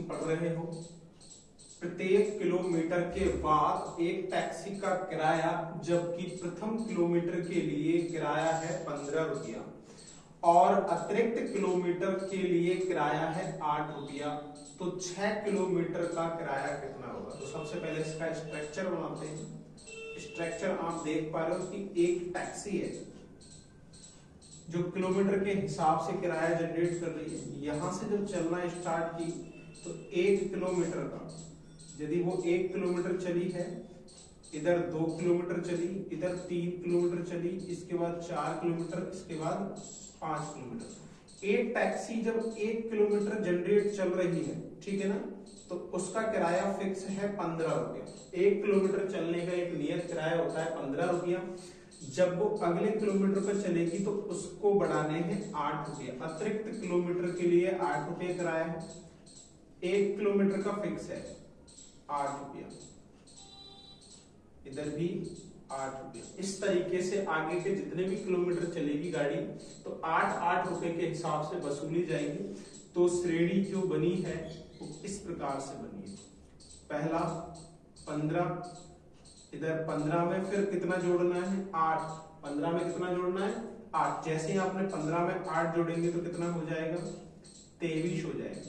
पढ़ रहे हो, प्रत्येक किलोमीटर के बाद एक टैक्सी का किराया, जबकि प्रथम किलोमीटर के लिए किराया है 15 रुपया और अतिरिक्त किलोमीटर के लिए किराया है 8 रुपया, तो 6 किलोमीटर का किराया कितना होगा? तो सबसे पहले इसका स्ट्रक्चर बनाते हैं। स्ट्रक्चर आप देख पा रहे हो कि एक टैक्सी है जो किलोमीटर के हिसाब से किराया जनरेट कर रही है। यहां से जब चलना स्टार्ट की तो 1 किलोमीटर का, यदि वो 1 किलोमीटर चली है, इधर 2 किलोमीटर चली, इधर 3 किलोमीटर चली, इसके बाद 4 किलोमीटर, इसके बाद 5 किलोमीटर। एक टैक्सी जब 1 किलोमीटर जनरेट चल रही है, ठीक है ना, तो उसका किराया फिक्स है 15 रुपया। 1 किलोमीटर चलने का एक नियत किराया होता है 15 रुपया। जब वो अगले किलोमीटर पर चलेगी तो उसको बढ़ाने हैं 8 रुपये। अतिरिक्त किलोमीटर के लिए 8 रुपये किराया है, 1 किलोमीटर का फिक्स है 8 रुपया, इधर भी 8 रुपये। इस तरीके से आगे के जितने भी किलोमीटर चलेगी गाड़ी तो 8-8 रुपए के हिसाब से वसूली जाएगी। तो श्रेणी जो बनी है वो इस प्रकार से बनी है। पहला 15, इधर 15 में फिर कितना जोड़ना है? 8। 15 में कितना जोड़ना है? 8। जैसे ही आपने 15 में 8 जोड़ेंगे तो कितना हो जाएगा? 23 हो जाएगा।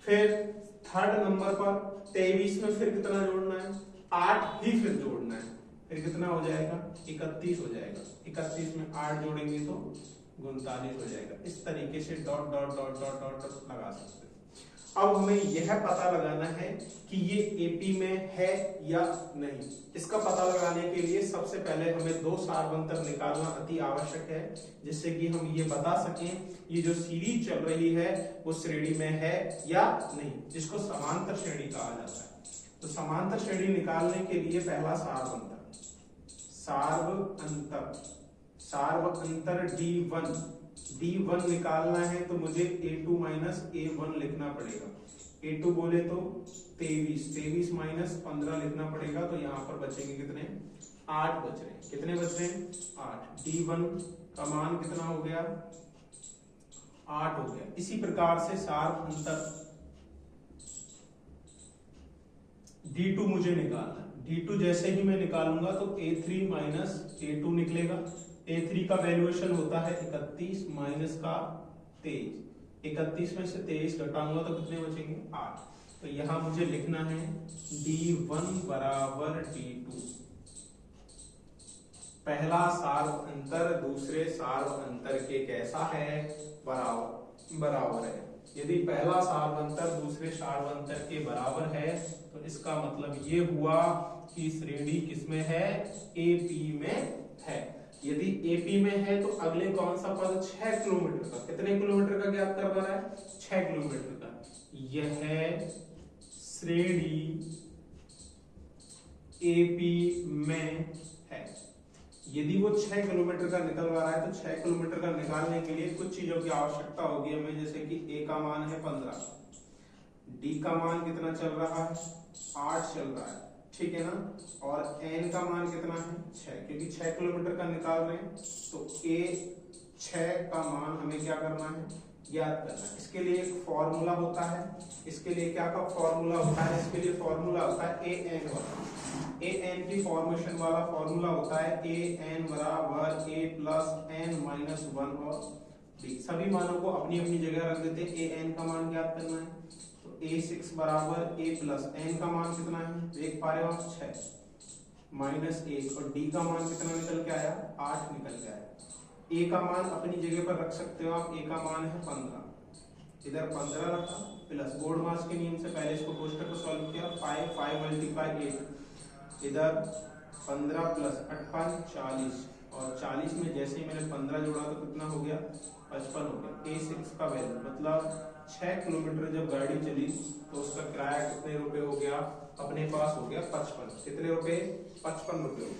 फिर थर्ड नंबर पर 23 में फिर कितना जोड़ना है? 8 ही फिर जोड़ना है, फिर कितना हो जाएगा? 31 हो जाएगा। 31 में 8 जोड़ेंगे तो 39 हो जाएगा। इस तरीके से dot dot dot dot dot लगा सकते हैं। अब हमें यह पता लगाना है कि ये एपी में है या नहीं। इसका पता लगाने के लिए सबसे पहले हमें 2 सारवंतर निकालना अति आवश्यक है, जिससे कि हम ये बता सकें ये जो सीरीज चल रही है वो श्रेणी में है या नहीं, जिसको समांतर श्रेणी कहा जाता है। तो समांतर श्रेणी निकालने के लिए पहला सारवंतर, सार्वअंतर D1 निकालना है तो मुझे A2 माइनस A1 लिखना पड़ेगा। A2 बोले तो 23 माइनस 15 लिखना पड़ेगा। तो यहाँ पर बचेंगे कितने? 8 बच रहे हैं। कितने बच रहे हैं? 8। D1 का मान कितना हो गया? 8 हो गया। इसी प्रकार से सार्वअंतर D2 मुझे निकालना है। D2 जैसे ही मैं निकालूंगा तो A3 माइनस A2 निकलेगा। A3 का वैल्यूएशन होता है 31 माइनस का 23। 31 में से 23 घटाऊंगा तो कितने बचेंगे? 8। तो यहां मुझे लिखना है D1 बराबर D2। पहला सार्वअंतर दूसरे सार्वअंतर के कैसा है? बराबर है। यदि पहला सार्वअंतर दूसरे सार्वअंतर के बराबर है तो इसका मतलब ये हुआ कि श्रेणी किसमें है? एपी में है। यदि एपी में है तो अगले कौन सा पद? 6 किलोमीटर का। कितने किलोमीटर का ज्ञात करवा रहा है? 6 किलोमीटर का। यह श्रेणी एपी में है। यदि वो 6 किलोमीटर का निकलवा रहा है तो 6 किलोमीटर का निकालने के लिए कुछ चीजों की आवश्यकता होगी हमें, जैसे कि ए का मान है 15, डी का मान कितना चल रहा है? 8 चल रहा है, ठीक है ना, और एन का मान कितना है? 6, क्योंकि 6 किलोमीटर का निकाल रहे हैं तो ए 6 का मान हमें क्या करना है? याद करना है। इसके लिए एक फॉर्मूला होता है। इसके लिए क्या का फॉर्मूला होता है? इसके लिए फॉर्मूला होता है ए एन वाला। ए एन की फॉर्मेशन वाला फॉर्मूला होता है ए एन बराबर ए प्लस एन माइनस 1 और बी। सभी मानों को अपनी अपनी जगह रख देते हैं। ए एन का मान याद करना है तो A6 बराबर A प्लस एन का मान कितना है? देख पा रहे हो आप? 6 माइनस 1, और डी का मान कितना निकल के आया? 8 निकल के आया। ए का मान अपनी जगह पर रख सकते हो आप। ए का मान है 15, इधर 15 रखा प्लस बोर्ड मास के नियम से पहले इसको कोष्टक को सॉल्व किया। 5 मल्टीप्लाई 8, इधर 15 प्लस 58 40, और 40 में जैसे ही मैंने 15 जोड़ा तो कितना हो गया? 55 हो गया। A6 का वैल्यू मतलब 6 किलोमीटर जब गाड़ी चली तो उसका किराया कितने रुपए हो गया? अपने पास हो गया 55। कितने रुपए? 55 रुपए हो गए।